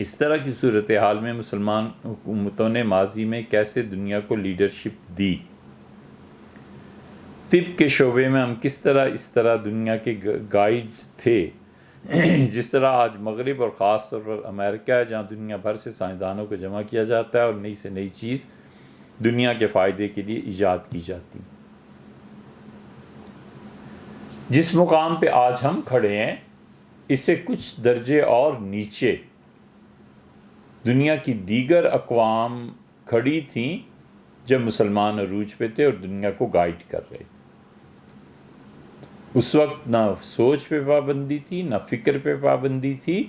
اس طرح کی صورتحال میں مسلمان حکومتوں نے ماضی میں کیسے دنیا کو لیڈرشپ دی؟ طب کے شعبے میں ہم کس طرح اس طرح دنیا کے گائیڈ تھے جس طرح آج مغرب اور خاص طور پر امریکہ ہے، جہاں دنیا بھر سے سائنسدانوں کو جمع کیا جاتا ہے اور نئی سے نئی چیز دنیا کے فائدے کے لیے ایجاد کی جاتی ہے۔ جس مقام پہ آج ہم کھڑے ہیں اس سے کچھ درجے اور نیچے دنیا کی دیگر اقوام کھڑی تھیں جب مسلمان عروج پہ تھے اور دنیا کو گائیڈ کر رہے تھے۔ اس وقت نہ سوچ پہ پابندی تھی، نہ فکر پہ پابندی تھی،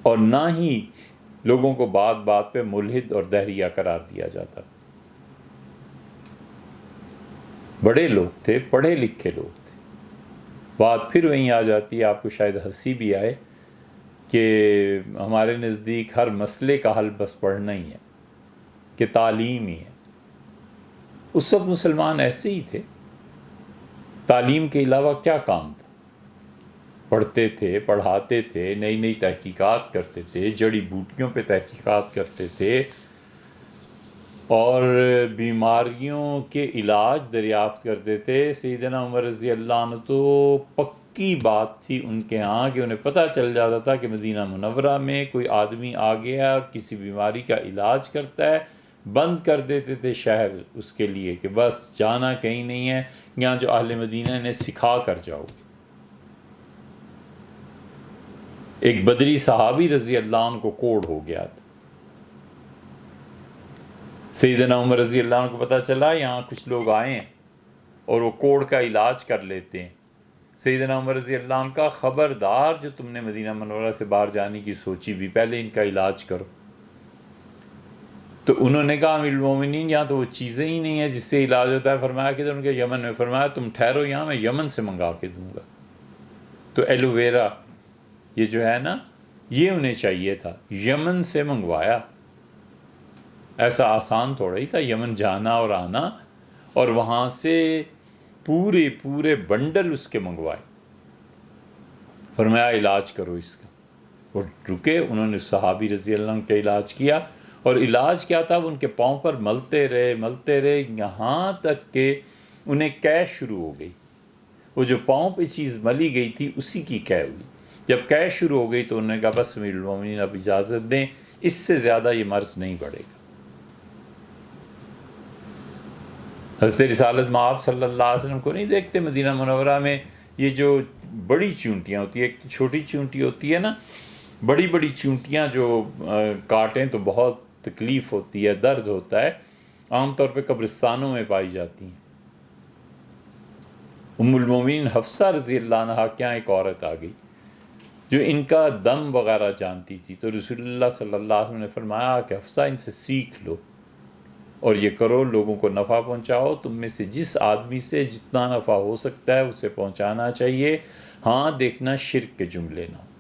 اور نہ ہی لوگوں کو بات بات پہ ملحد اور دہریہ قرار دیا جاتا۔ بڑے لوگ تھے، پڑھے لکھے لوگ تھے۔ بات پھر وہیں آ جاتی ہے، آپ کو شاید ہنسی بھی آئے کہ ہمارے نزدیک ہر مسئلے کا حل بس پڑھنا ہی ہے، کہ تعلیم ہی ہے۔ اس وقت مسلمان ایسے ہی تھے، تعلیم کے علاوہ کیا کام تھا؟ پڑھتے تھے، پڑھاتے تھے، نئی نئی تحقیقات کرتے تھے، جڑی بوٹیوں پہ تحقیقات کرتے تھے، اور بیماریوں کے علاج دریافت کرتے تھے۔ سیدنا عمر رضی اللہ عنہ تو پکی بات تھی ان کے ہاں کہ انہیں پتہ چل جاتا تھا کہ مدینہ منورہ میں کوئی آدمی آ گیا اور کسی بیماری کا علاج کرتا ہے، بند کر دیتے تھے شہر اس کے لیے کہ بس جانا کہیں نہیں ہے، یہاں جو اہل مدینہ نے سکھا کر جاؤ گے۔ ایک بدری صحابی رضی اللہ عنہ کو کوڑ ہو گیا تھا، سیدنا عمر رضی اللہ عنہ کو پتہ چلا یہاں کچھ لوگ آئے ہیں اور وہ کوڑ کا علاج کر لیتے ہیں۔ سیدنا عمر رضی اللہ عنہ کا خبردار، جو تم نے مدینہ منورہ سے باہر جانے کی سوچی بھی، پہلے ان کا علاج کرو۔ تو انہوں نے کہا امیر المومنین یہاں تو وہ چیزیں ہی نہیں ہیں جس سے علاج ہوتا ہے۔ فرمایا کہ ان کے یمن میں، فرمایا تم ٹھہرو یہاں، میں یمن سے منگا کے دوں گا۔ تو ایلو ویرا یہ جو ہے نا، یہ انہیں چاہیے تھا، یمن سے منگوایا۔ ایسا آسان تھوڑا ہی تھا یمن جانا اور آنا، اور وہاں سے پورے بنڈل اس کے منگوائے۔ فرمایا علاج کرو اس کا۔ وہ رکے، انہوں نے صحابی رضی اللہ عنہ کا علاج کیا، اور علاج کیا تھا، وہ ان کے پاؤں پر ملتے رہے یہاں تک کہ انہیں قے شروع ہو گئی۔ وہ جو پاؤں پہ چیز ملی گئی تھی اسی کی قے ہوئی۔ جب قے شروع ہو گئی تو انہوں نے کہا بس امیر المومنین اب اجازت دیں، اس سے زیادہ یہ مرض نہیں بڑھے گا۔ حضرت رسالت مآب صلی اللہ علیہ وسلم کو نہیں دیکھتے مدینہ منورہ میں یہ جو بڑی چونٹیاں ہوتی ہیں، ایک تو چھوٹی چونٹی ہوتی ہے نا، بڑی چونٹیاں جو کاٹیں تو بہت تکلیف ہوتی ہے، درد ہوتا ہے، عام طور پہ قبرستانوں میں پائی جاتی ہیں۔ ام المومنین حفصہ رضی اللہ عنہا کے یہاں ایک عورت آ گئی جو ان کا دم وغیرہ جانتی تھی، تو رسول اللہ صلی اللہ علیہ وسلم نے فرمایا کہ حفصہ ان سے سیکھ لو اور یہ کرو، لوگوں کو نفع پہنچاؤ، تم میں سے جس آدمی سے جتنا نفع ہو سکتا ہے اسے پہنچانا چاہیے، ہاں دیکھنا شرک کے جملے نہ ہو۔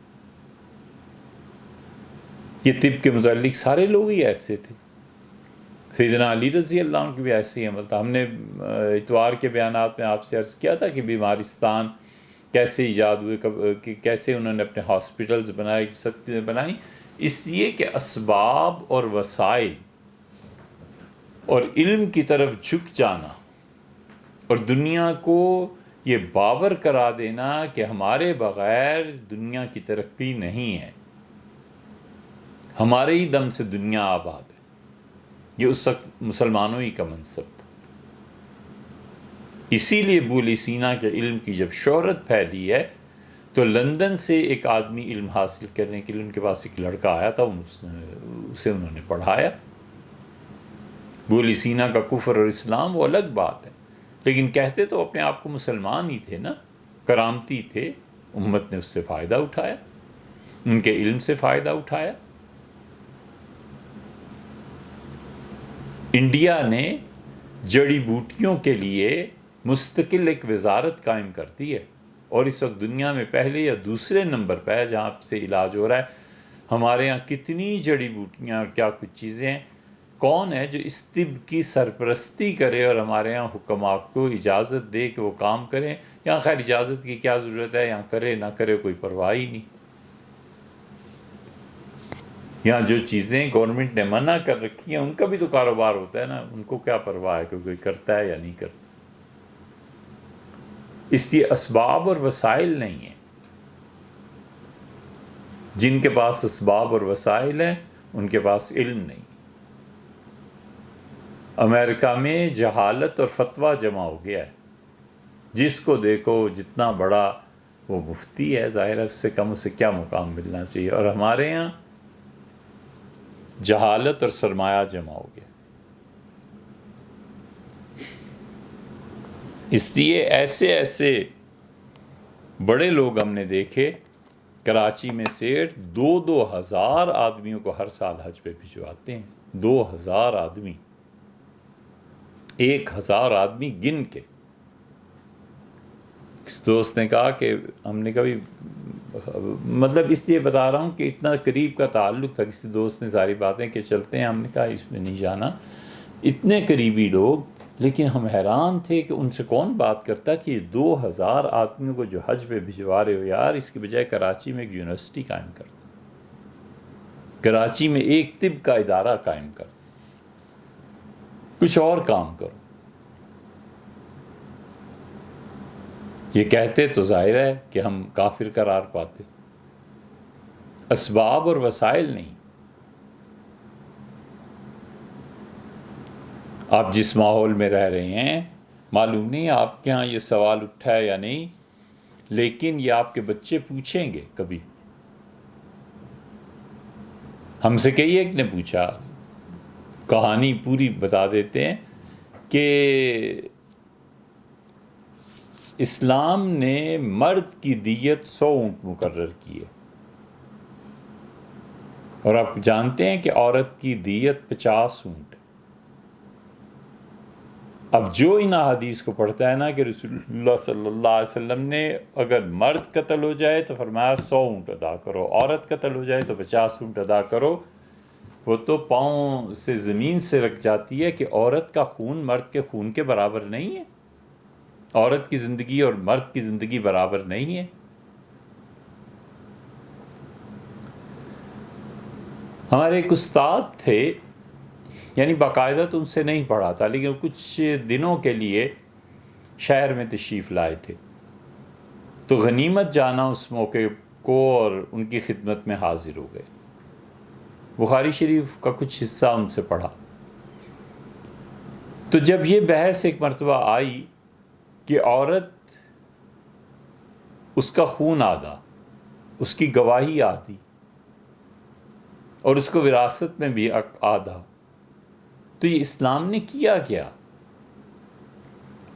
یہ طب کے متعلق سارے لوگ ہی ایسے تھے، سیدنا علی رضی اللہ عنہ کی بھی ایسے ہی عمل تھا۔ ہم نے اتوار کے بیانات میں آپ سے عرض کیا تھا کہ بیمارستان کیسے ایجاد ہوئے، کہ کیسے انہوں نے اپنے ہاسپٹلز بنائے، سب چیزیں بنائیں، اس لیے کہ اسباب اور وسائل اور علم کی طرف جھک جانا اور دنیا کو یہ باور کرا دینا کہ ہمارے بغیر دنیا کی ترقی نہیں ہے، ہمارے ہی دم سے دنیا آباد ہے، یہ اس وقت مسلمانوں ہی کا منصب تھا۔ اسی لیے ابو علی سینا کے علم کی جب شہرت پھیلی ہے تو لندن سے ایک آدمی علم حاصل کرنے کے لیے ان کے پاس ایک لڑکا آیا تھا، اسے انہوں نے پڑھایا۔ ابو علی سینا کا کفر اور اسلام وہ الگ بات ہے، لیکن کہتے تو اپنے آپ کو مسلمان ہی تھے نا، کرامتی تھے۔ امت نے اس سے فائدہ اٹھایا، ان کے علم سے فائدہ اٹھایا۔ انڈیا نے جڑی بوٹیوں کے لیے مستقل ایک وزارت قائم کر دی ہے، اور اس وقت دنیا میں پہلے یا دوسرے نمبر پہ ہے جہاں سے علاج ہو رہا ہے۔ ہمارے ہاں کتنی جڑی بوٹیاں اور کیا کچھ چیزیں ہیں، کون ہے جو اس طب کی سرپرستی کرے اور ہمارے ہاں حکماء کو اجازت دے کہ وہ کام کریں؟ یہاں خیر اجازت کی کیا ضرورت ہے، یہاں کرے نہ کرے کوئی پرواہ ہی نہیں۔ یہاں جو چیزیں گورنمنٹ نے منع کر رکھی ہیں ان کا بھی تو کاروبار ہوتا ہے نا، ان کو کیا پرواہ ہے کہ کوئی کرتا ہے یا نہیں کرتا۔ اس لیے اسباب اور وسائل نہیں ہیں، جن کے پاس اسباب اور وسائل ہیں ان کے پاس علم نہیں۔ امریکہ میں جہالت اور فتویٰ جمع ہو گیا ہے، جس کو دیکھو جتنا بڑا وہ مفتی ہے، ظاہر ہے اس سے کیا مقام ملنا چاہیے، اور ہمارے یہاں جہالت اور سرمایہ جمع ہو گیا۔ اس لیے ایسے ایسے بڑے لوگ ہم نے دیکھے، کراچی میں سیٹھ 2,000 آدمیوں کو ہر سال حج پہ بھجواتے ہیں، 2,000 آدمی، 1,000 آدمی گن کے۔ اس دوست نے کہا کہ ہم نے کبھی، مطلب اس لیے بتا رہا ہوں کہ اتنا قریب کا تعلق تھا، کسی دوست نے ساری باتیں کہ چلتے ہیں، ہم نے کہا اس میں نہیں جانا، اتنے قریبی لوگ، لیکن ہم حیران تھے کہ ان سے کون بات کرتا کہ 2,000 آدمیوں کو جو حج پہ بھجوا رہے ہو یار، اس کی بجائے کراچی میں ایک یونیورسٹی قائم کر دو، کراچی میں ایک طب کا ادارہ قائم کر دو، کچھ اور کام کرو۔ یہ کہتے تو ظاہر ہے کہ ہم کافر قرار پاتے، اسباب اور وسائل نہیں۔ آپ جس ماحول میں رہ رہے ہیں، معلوم نہیں آپ کے ہاں یہ سوال اٹھا ہے یا نہیں، لیکن یہ آپ کے بچے پوچھیں گے کبھی۔ ہم سے کئی ایک نے پوچھا، کہانی پوری بتا دیتے ہیں کہ اسلام نے مرد کی دیت 100 اونٹ مقرر کی ہے، اور آپ جانتے ہیں کہ عورت کی دیت 50 اونٹ ہے۔ اب جو ان احادیث کو پڑھتا ہے نا کہ رسول اللہ صلی اللہ علیہ وسلم نے اگر مرد قتل ہو جائے تو فرمایا 100 اونٹ ادا کرو، عورت قتل ہو جائے تو 50 اونٹ ادا کرو، وہ تو پاؤں سے زمین سے رکھ جاتی ہے کہ عورت کا خون مرد کے خون کے برابر نہیں ہے، عورت کی زندگی اور مرد کی زندگی برابر نہیں ہے۔ ہمارے ایک استاد تھے، یعنی باقاعدہ تو ان سے نہیں پڑھا تھا، لیکن کچھ دنوں کے لیے شہر میں تشریف لائے تھے، تو غنیمت جانا اس موقع کو اور ان کی خدمت میں حاضر ہو گئے، بخاری شریف کا کچھ حصہ ان سے پڑھا۔ تو جب یہ بحث ایک مرتبہ آئی کہ عورت، اس کا خون آدھا، اس کی گواہی آدھی، اور اس کو وراثت میں بھی آدھا، تو یہ اسلام نے کیا کیا؟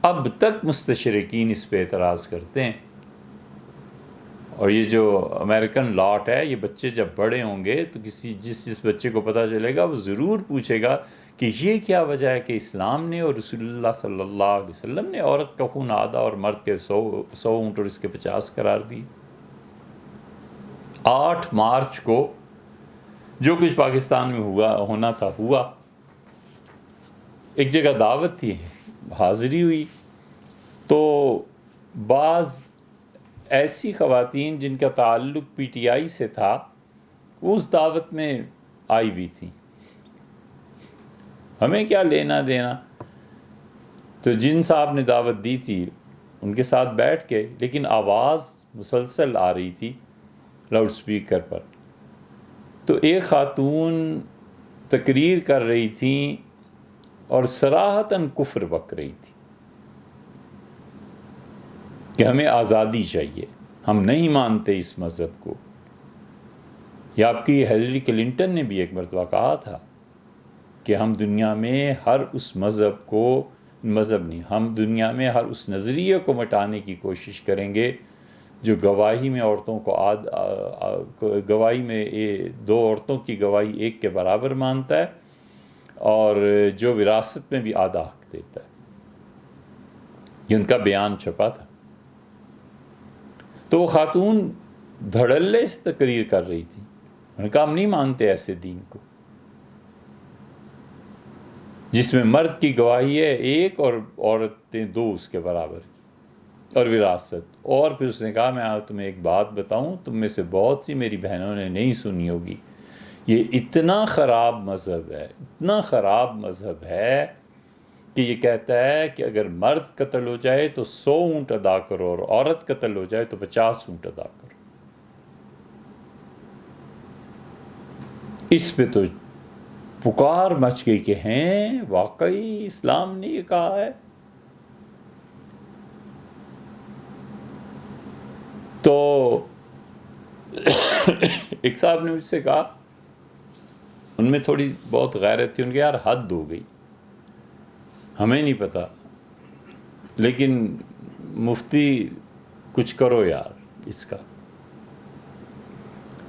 اب تک مستشرقین اس پہ اعتراض کرتے ہیں، اور یہ جو امریکن لاٹ ہے، یہ بچے جب بڑے ہوں گے تو جس بچے کو پتہ چلے گا وہ ضرور پوچھے گا کہ یہ کیا وجہ ہے کہ اسلام نے اور رسول اللہ صلی اللہ علیہ وسلم نے عورت کا خون آدھا اور مرد کے 100 اونٹ اور اس کے 50 قرار دی۔ 8 مارچ کو جو کچھ پاکستان میں ہونا تھا ہوا، ایک جگہ دعوت تھی، حاضری ہوئی، تو بعض ایسی خواتین جن کا تعلق پی ٹی آئی سے تھا وہ اس دعوت میں آئی ہوئی تھیں، ہمیں کیا لینا دینا، تو جن صاحب نے دعوت دی تھی ان کے ساتھ بیٹھ کے، لیکن آواز مسلسل آ رہی تھی لاؤڈ سپیکر پر، تو ایک خاتون تقریر کر رہی تھیں اور صراحتاً کفر بک رہی تھی کہ ہمیں آزادی چاہیے، ہم نہیں مانتے اس مذہب کو۔ یہ آپ کی ہیلری کلنٹن نے بھی ایک مرتبہ کہا تھا کہ ہم دنیا میں ہر اس ہم دنیا میں ہر اس نظریے کو مٹانے کی کوشش کریں گے جو گواہی میں عورتوں کو گواہی میں 2 عورتوں کی گواہی 1 کے برابر مانتا ہے، اور جو وراثت میں بھی آدھا حق دیتا ہے۔ یہ ان کا بیان چھپا تھا۔ تو وہ خاتون دھڑلے سے تقریر کر رہی تھی، انہوں نے کہا ہم نہیں مانتے ایسے دین کو جس میں مرد کی گواہی ہے 1 اور عورتیں 2 اس کے برابر کی، اور وراثت۔ اور پھر اس نے کہا میں تمہیں ایک بات بتاؤں، تم میں سے بہت سی میری بہنوں نے نہیں سنی ہوگی، یہ اتنا خراب مذہب ہے، اتنا خراب مذہب ہے کہ یہ کہتا ہے کہ اگر مرد قتل ہو جائے تو 100 اونٹ ادا کرو اور عورت قتل ہو جائے تو 50 اونٹ ادا کرو۔ اس پہ تو پکار مچ گئی کہ ہیں واقعی اسلام نے یہ کہا ہے۔ تو ایک صاحب نے مجھ سے کہا، ان میں تھوڑی بہت غیرت تھی، ان کے یار حد ہو گئی، ہمیں نہیں پتا لیکن مفتی کچھ کرو یار اس کا۔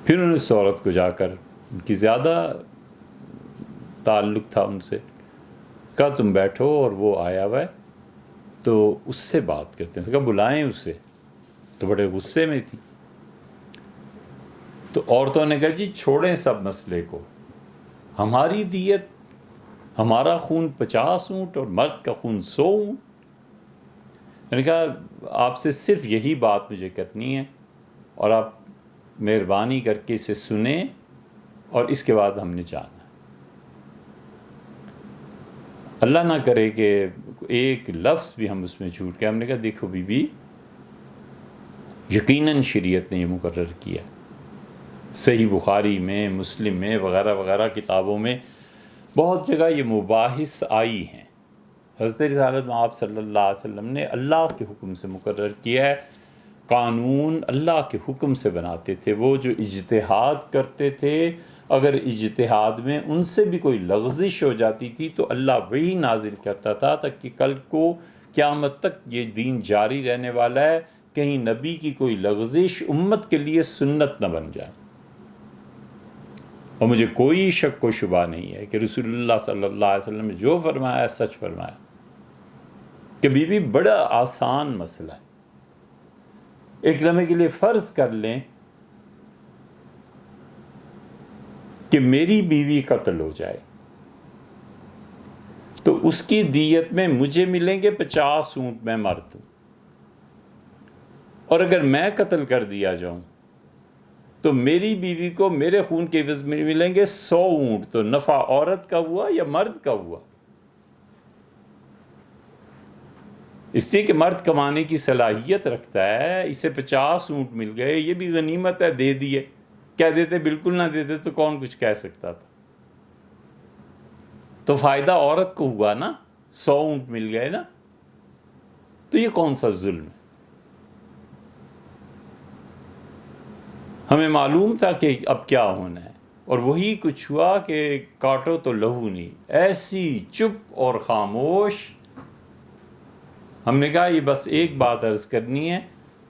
پھر انہوں نے اس عورت کو جا کر، ان کی زیادہ تعلق تھا ان سے، کہا تم بیٹھو، اور وہ آیا ہوا ہے تو اس سے بات کرتے ہیں، کہا بلائیں اسے، تو بڑے غصے میں تھی۔ تو عورتوں نے کہا جی چھوڑیں سب مسئلے کو، ہماری دیت، ہمارا خون 50 اونٹ اور مرد کا خون 100 اونٹ۔ میں نے کہا آپ سے صرف یہی بات مجھے کرنی ہے، اور آپ مہربانی کر کے اسے سنیں، اور اس کے بعد ہم نے جانا ہے۔ اللہ نہ کرے کہ ایک لفظ بھی ہم اس میں جھوٹ کے۔ ہم نے کہا دیکھو بی بی، یقیناً شریعت نے یہ مقرر کیا، صحیح بخاری میں، مسلم میں، وغیرہ وغیرہ کتابوں میں بہت جگہ یہ مباحث آئی ہیں۔ حضرت رسالت مآب صلی اللہ علیہ وسلم نے اللہ کے حکم سے مقرر کیا ہے، قانون اللہ کے حکم سے بناتے تھے۔ وہ جو اجتہاد کرتے تھے، اگر اجتہاد میں ان سے بھی کوئی لغزش ہو جاتی تھی تو اللہ وہی نازل کرتا تھا تاکہ کل کو قیامت تک یہ دین جاری رہنے والا ہے، کہیں نبی کی کوئی لغزش امت کے لیے سنت نہ بن جائے۔ اور مجھے کوئی شک و شبہ نہیں ہے کہ رسول اللہ صلی اللہ علیہ وسلم نے جو فرمایا ہے سچ فرمایا، کہ بی بی بڑا آسان مسئلہ ہے۔ ایک لمحے کے لیے فرض کر لیں کہ میری بیوی قتل ہو جائے تو اس کی دیت میں مجھے ملیں گے 50 اونٹ، میں مرد ہوں، اور اگر میں قتل کر دیا جاؤں تو میری بیوی کو میرے خون کے عوض میں ملیں گے 100 اونٹ۔ تو نفع عورت کا ہوا یا مرد کا ہوا؟ اس لیے کہ مرد کمانے کی صلاحیت رکھتا ہے، اسے 50 اونٹ مل گئے، یہ بھی غنیمت ہے، دے دیے۔ کہہ دیتے بالکل نہ دیتے تو کون کچھ کہہ سکتا تھا؟ تو فائدہ عورت کو ہوا نا، 100 اونٹ مل گئے نا، تو یہ کون سا ظلم ہے؟ ہمیں معلوم تھا کہ اب کیا ہونا ہے، اور وہی کچھ ہوا کہ کاٹو تو لہو نہیں، ایسی چپ اور خاموش۔ ہم نے کہا یہ بس ایک بات عرض کرنی ہے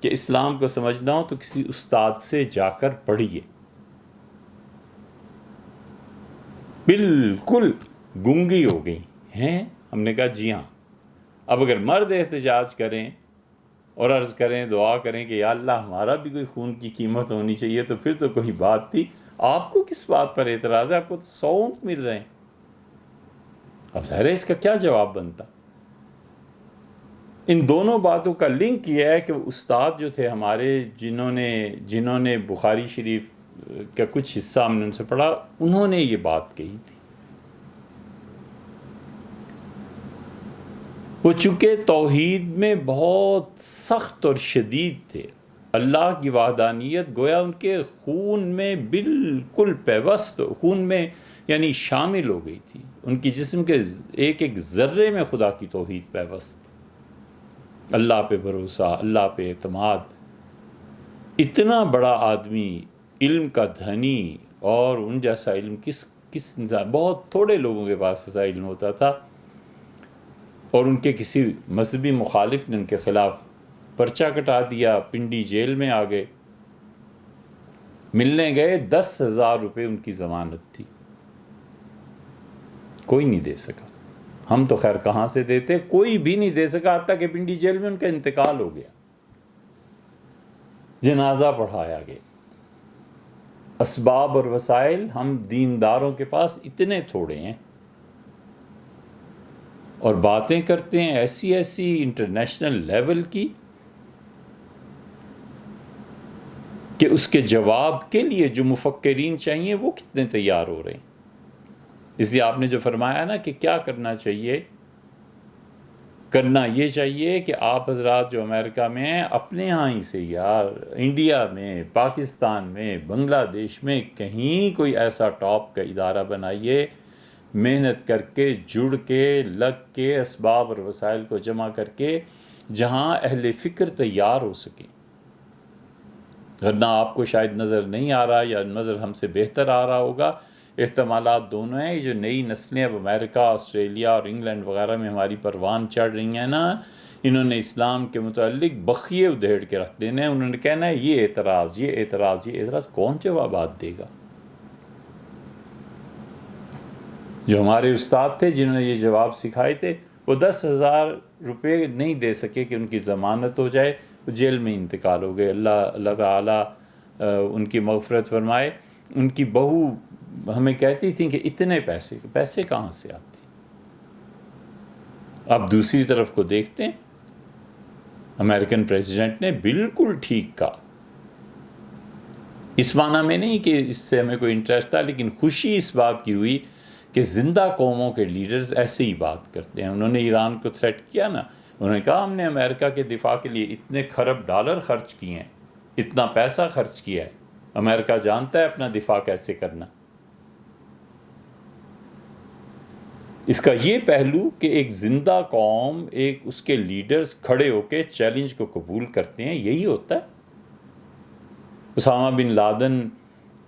کہ اسلام کو سمجھنا ہو تو کسی استاد سے جا کر پڑھیے۔ بالکل گنگی ہو گئی ہیں۔ ہم نے کہا جی ہاں، اب اگر مرد احتجاج کریں اور عرض کریں، دعا کریں کہ یا اللہ ہمارا بھی کوئی خون کی قیمت ہونی چاہیے، تو پھر تو کوئی بات تھی۔ آپ کو کس بات پر اعتراض ہے؟ آپ کو تو 100 اونٹ مل رہے ہیں۔ اب ظاہر ہے اس کا کیا جواب بنتا؟ ان دونوں باتوں کا لنک یہ ہے کہ استاد جو تھے ہمارے، جنہوں نے بخاری شریف کا کچھ حصہ ہم نے ان سے پڑھا، انہوں نے یہ بات کہی تھی۔ وہ چونکہ توحید میں بہت سخت اور شدید تھے، اللہ کی وحدانیت گویا ان کے خون میں بالکل پیوست، خون میں یعنی شامل ہو گئی تھی، ان کی جسم کے ایک ایک ذرے میں خدا کی توحید پیوست، اللہ پہ بھروسہ، اللہ پہ اعتماد۔ اتنا بڑا آدمی، علم کا دھنی، اور ان جیسا علم کس انسان، بہت تھوڑے لوگوں کے پاس ایسا علم ہوتا تھا، اور ان کے کسی مذہبی مخالف نے ان کے خلاف پرچہ کٹا دیا، پنڈی جیل میں آ گئے، ملنے گئے، 10,000 روپے ان کی ضمانت تھی، کوئی نہیں دے سکا۔ ہم تو خیر کہاں سے دیتے، کوئی بھی نہیں دے سکا، حتیٰ کہ پنڈی جیل میں ان کا انتقال ہو گیا، جنازہ پڑھایا گیا۔ اسباب اور وسائل ہم دینداروں کے پاس اتنے تھوڑے ہیں، اور باتیں کرتے ہیں ایسی ایسی انٹرنیشنل لیول کی۔ کہ اس کے جواب کے لیے جو مفکرین چاہیے وہ کتنے تیار ہو رہے ہیں. اس لیے آپ نے جو فرمایا نا کہ کیا کرنا چاہیے، کرنا یہ چاہیے کہ آپ حضرات جو امریکہ میں ہیں اپنے ہاں ہی سے یار، انڈیا میں، پاکستان میں، بنگلہ دیش میں کہیں کوئی ایسا ٹاپ کا ادارہ بنائیے، محنت کر کے، جڑ کے، لگ کے، اسباب اور وسائل کو جمع کر کے، جہاں اہل فکر تیار ہو سکیں. ورنہ آپ کو شاید نظر نہیں آ رہا یا نظر ہم سے بہتر آ رہا ہوگا، احتمالات دونوں ہیں. یہ جو نئی نسلیں اب امریکہ، آسٹریلیا اور انگلینڈ وغیرہ میں ہماری پروان چڑھ رہی ہیں نا، انہوں نے اسلام کے متعلق بخیے ادھیڑ کے رکھ دینے ہیں. انہوں نے کہنا ہے یہ اعتراض، یہ اعتراض، یہ اعتراض. کون جوابات دے گا؟ جو ہمارے استاد تھے جنہوں نے یہ جواب سکھائے تھے، وہ 10,000 روپے نہیں دے سکے کہ ان کی ضمانت ہو جائے، وہ جیل میں انتقال ہو گئے. اللہ تعالیٰ ان کی مغفرت فرمائے. ان کی بہو ہمیں کہتی تھیں کہ اتنے پیسے کہاں سے آتے؟ اب دوسری طرف کو دیکھتے ہیں. امریکن پریزیڈنٹ نے بالکل ٹھیک کہا، اس معنی میں نہیں کہ اس سے ہمیں کوئی انٹرسٹ تھا، لیکن خوشی اس بات کی ہوئی کہ زندہ قوموں کے لیڈرز ایسے ہی بات کرتے ہیں. انہوں نے ایران کو تھریٹ کیا نا، انہوں نے کہا ہم نے امریکہ کے دفاع کے لیے اتنے خرب ڈالر خرچ کیے ہیں، اتنا پیسہ خرچ کیا ہے، امریکہ جانتا ہے اپنا دفاع کیسے کرنا. اس کا یہ پہلو کہ ایک زندہ قوم، ایک اس کے لیڈرز کھڑے ہو کے چیلنج کو قبول کرتے ہیں، یہی ہوتا ہے. اسامہ بن لادن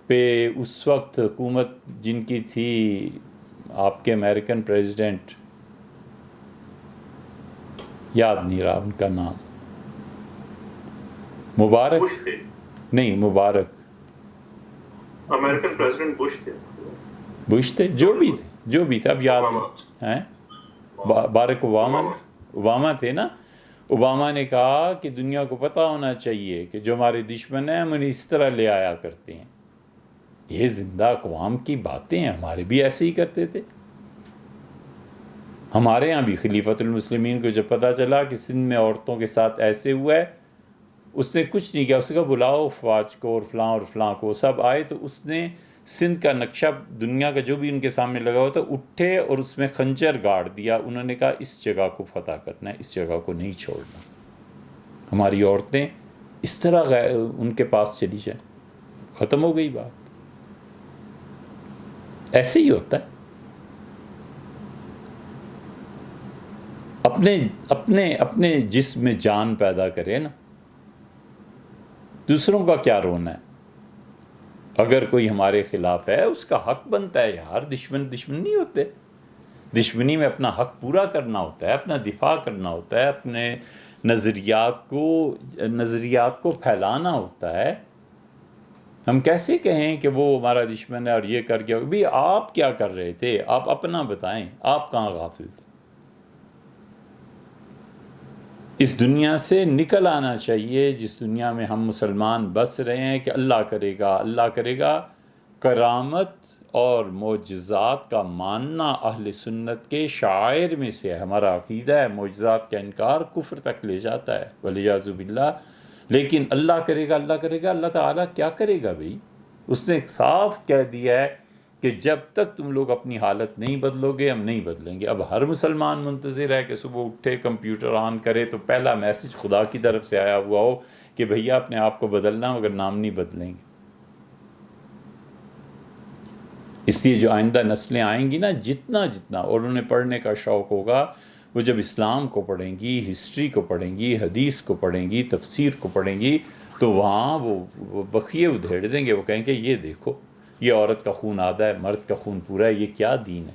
پہ اس وقت حکومت جن کی تھی، آپ کے امریکن پریزیڈنٹ، یاد نہیں رہا ان کا نام، مبارک بش تھے، نہیں، مبارک، امریکن پریزیڈنٹ بش تھے، جو بھی تھے اب یاد ہیں. بارک اوباما تھے نا. اوباما نے کہا کہ دنیا کو پتہ ہونا چاہیے کہ جو ہمارے دشمن ہیں ہم انہیں اس طرح لے آیا کرتے ہیں. یہ زندہ اقوام کی باتیں ہیں، ہمارے بھی ایسے ہی کرتے تھے. ہمارے ہاں بھی خلیفۃ المسلمین کو جب پتہ چلا کہ سندھ میں عورتوں کے ساتھ ایسے ہوا ہے، اس نے کچھ نہیں کیا، اس نے کہا بلاؤ فواج کو اور فلاں کو. سب آئے تو اس نے سندھ کا نقشہ دنیا کا جو بھی ان کے سامنے لگا ہوا تھا اٹھے اور اس میں خنجر گاڑ دیا. انہوں نے کہا اس جگہ کو فتح کرنا ہے، اس جگہ کو نہیں چھوڑنا. ہماری عورتیں اس طرح ان کے پاس چلی جائیں، ختم ہو گئی بات. ایسے ہی ہوتا ہے. اپنے جسم میں جان پیدا کرے نا، دوسروں کا کیا رونا ہے؟ اگر کوئی ہمارے خلاف ہے اس کا حق بنتا ہے یار. دشمن نہیں ہوتے. دشمنی میں اپنا حق پورا کرنا ہوتا ہے، اپنا دفاع کرنا ہوتا ہے، اپنے نظریات کو پھیلانا ہوتا ہے. ہم کیسے کہیں کہ وہ ہمارا دشمن ہے اور یہ کر گیا؟ بھی آپ کیا کر رہے تھے؟ آپ اپنا بتائیں، آپ کہاں غافل تھے؟ اس دنیا سے نکل آنا چاہیے جس دنیا میں ہم مسلمان بس رہے ہیں، کہ اللہ کرے گا. کرامت اور معجزات کا ماننا اہل سنت کے شعائر میں سے ہے. ہمارا عقیدہ ہے معجزات کا انکار کفر تک لے جاتا ہے والعیاذ باللہ. لیکن اللہ کرے گا. اللہ تعالیٰ کیا کرے گا بھئی؟ اس نے صاف کہہ دیا ہے کہ جب تک تم لوگ اپنی حالت نہیں بدلو گے ہم نہیں بدلیں گے. اب ہر مسلمان منتظر ہے کہ صبح اٹھے، کمپیوٹر آن کرے تو پہلا میسج خدا کی طرف سے آیا ہوا ہو کہ بھیا اپنے آپ کو بدلنا مگر نام نہیں بدلیں گے. اس لیے جو آئندہ نسلیں آئیں گی نا، جتنا اور انہیں پڑھنے کا شوق ہوگا، وہ جب اسلام کو پڑھیں گی، ہسٹری کو پڑھیں گی، حدیث کو پڑھیں گی، تفسیر کو پڑھیں گی، تو وہاں وہ بخیے ادھیڑ دیں گے. وہ کہیں گے یہ دیکھو، یہ عورت کا خون آدھا ہے، مرد کا خون پورا ہے، یہ کیا دین ہے؟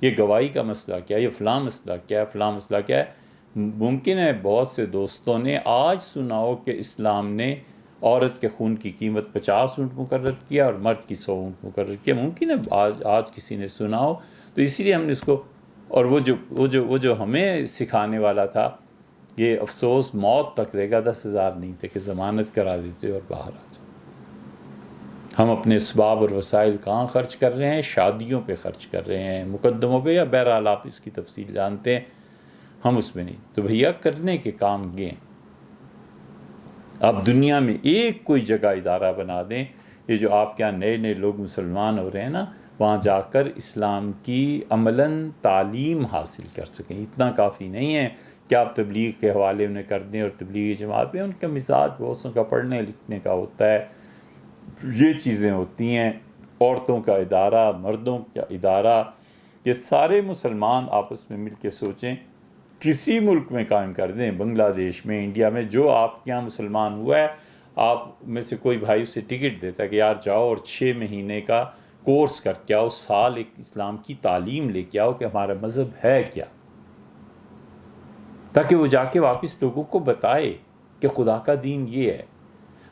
یہ گواہی کا مسئلہ کیا ہے؟ یہ فلاں مسئلہ کیا ہے؟ فلاں مسئلہ کیا ہے؟ ممکن ہے بہت سے دوستوں نے آج سنا ہو کہ اسلام نے عورت کے خون کی قیمت 50 اونٹ مقرر کیا اور مرد کی 100 اونٹ مقرر کیا. ممکن ہے آج کسی نے سنا ہو. تو اسی لیے ہم نے اس کو، اور وہ جو ہمیں سکھانے والا تھا، یہ افسوس موت تک رہے گا. 10,000 نہیں تھے کہ ضمانت کرا دیتے اور باہر آ جائے. ہم اپنے اسباب اور وسائل کہاں خرچ کر رہے ہیں؟ شادیوں پہ خرچ کر رہے ہیں، مقدموں پہ، یا بہرحال آپ اس کی تفصیل جانتے ہیں، ہم اس میں نہیں. تو بھیا کرنے کے کام یہ ہیں. آپ دنیا میں ایک کوئی جگہ ادارہ بنا دیں، یہ جو آپ کے یہاں نئے نئے لوگ مسلمان ہو رہے ہیں نا، وہاں جا کر اسلام کی عملاً تعلیم حاصل کر سکیں۔ اتنا کافی نہیں ہے کہ آپ تبلیغ کے حوالے انہیں کر دیں، اور تبلیغی جماعت میں ان کا مزاج بہت سو کا پڑھنے لکھنے کا ہوتا ہے، یہ چیزیں ہوتی ہیں۔ عورتوں کا ادارہ، مردوں کا ادارہ، یہ سارے مسلمان آپس میں مل کے سوچیں، کسی ملک میں قائم کر دیں، بنگلہ دیش میں، انڈیا میں، جو آپ کے یہاں مسلمان ہوا ہے، آپ میں سے کوئی بھائی اسے ٹکٹ دیتا ہے کہ یار جاؤ اور 6 مہینے کا کورس کر کے آؤ، سال ایک اسلام کی تعلیم لے کے آؤ کہ ہمارا مذہب ہے کیا، تاکہ وہ جا کے واپس لوگوں کو بتائے کہ خدا کا دین یہ ہے۔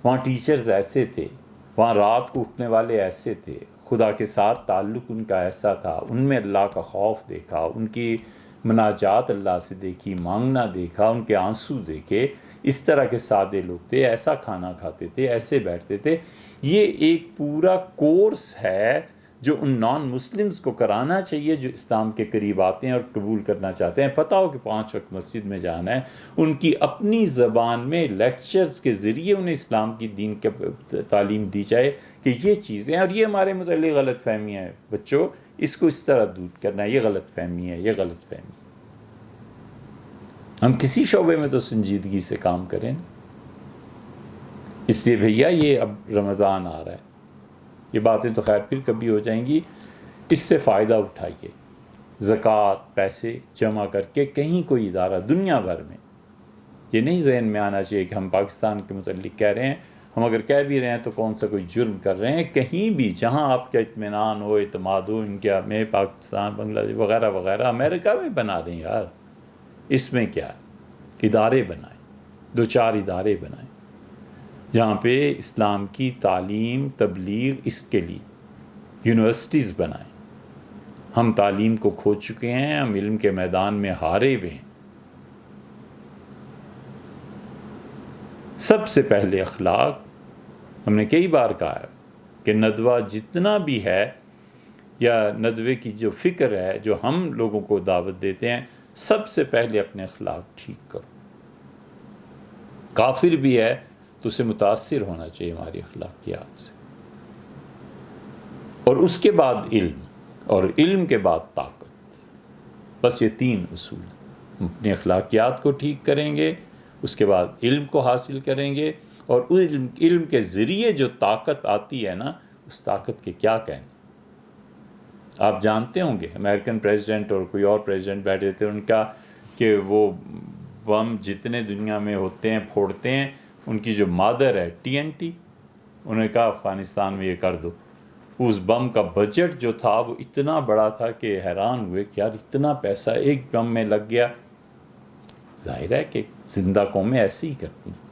وہاں ٹیچرز ایسے تھے، وہاں رات کو اٹھنے والے ایسے تھے، خدا کے ساتھ تعلق ان کا ایسا تھا، ان میں اللہ کا خوف دیکھا، ان کی مناجات اللہ سے دیکھی، مانگنا دیکھا، ان کے آنسو دیکھے۔ اس طرح کے سادے لوگ تھے، ایسا کھانا کھاتے تھے، ایسے بیٹھتے تھے۔ یہ ایک پورا کورس ہے جو ان نان مسلمز کو کرانا چاہیے جو اسلام کے قریب آتے ہیں اور قبول کرنا چاہتے ہیں۔ پتہ ہو کہ 5 وقت مسجد میں جانا ہے، ان کی اپنی زبان میں لیکچرز کے ذریعے انہیں اسلام کی دین کی تعلیم دی جائے کہ یہ چیزیں، اور یہ ہمارے متعلق غلط فہمیاں ہیں، بچوں اس کو اس طرح دور کرنا ہے، یہ غلط فہمی ہے، یہ غلط فہمی ہے۔ ہم کسی شعبے میں تو سنجیدگی سے کام کریں، اس لیے بھیا یہ اب رمضان آ رہا ہے، یہ باتیں تو خیر پھر کبھی ہو جائیں گی، اس سے فائدہ اٹھائیے، زکوٰۃ پیسے جمع کر کے کہیں کوئی ادارہ دنیا بھر میں، یہ نہیں ذہن میں آنا چاہیے کہ ہم پاکستان کے متعلق کہہ رہے ہیں، ہم اگر کہہ بھی رہے ہیں تو کون سا کوئی جرم کر رہے ہیں، کہیں بھی جہاں آپ کا اطمینان ہو، اعتماد ہو، انڈیا میں، پاکستان، بنگلہ دیش وغیرہ وغیرہ، امریکہ میں بنا دیں یار، اس میں کیا ہے، ادارے بنائیں، 2-4 ادارے بنائیں جہاں پہ اسلام کی تعلیم تبلیغ، اس کے لیے یونیورسٹیز بنائیں۔ ہم تعلیم کو کھو چکے ہیں، ہم علم کے میدان میں ہارے ہوئے ہیں۔ سب سے پہلے اخلاق، ہم نے کئی بار کہا ہے کہ ندوہ جتنا بھی ہے یا ندوے کی جو فکر ہے جو ہم لوگوں کو دعوت دیتے ہیں، سب سے پہلے اپنے اخلاق ٹھیک کرو۔ کافر بھی ہے تو اسے متاثر ہونا چاہیے ہماری اخلاقیات سے، اور اس کے بعد علم، اور علم کے بعد طاقت، بس یہ 3 اصول۔ ہم اپنی اخلاقیات کو ٹھیک کریں گے، اس کے بعد علم کو حاصل کریں گے، اور علم کے ذریعے جو طاقت آتی ہے نا، اس طاقت کے کیا کہنے۔ آپ جانتے ہوں گے امریکن پریزیڈنٹ اور کوئی اور پریزیڈنٹ بیٹھے تھے، ان کا کہ وہ بم جتنے دنیا میں ہوتے ہیں پھوڑتے ہیں، ان کی جو مادر ہے TNT، انہوں نے کہا افغانستان میں یہ کر دو۔ اس بم کا بجٹ جو تھا وہ اتنا بڑا تھا کہ حیران ہوئے کہ یار اتنا پیسہ ایک بم میں لگ گیا۔ ظاہر ہے کہ زندہ قومیں ایسے ہی کرتی ہیں۔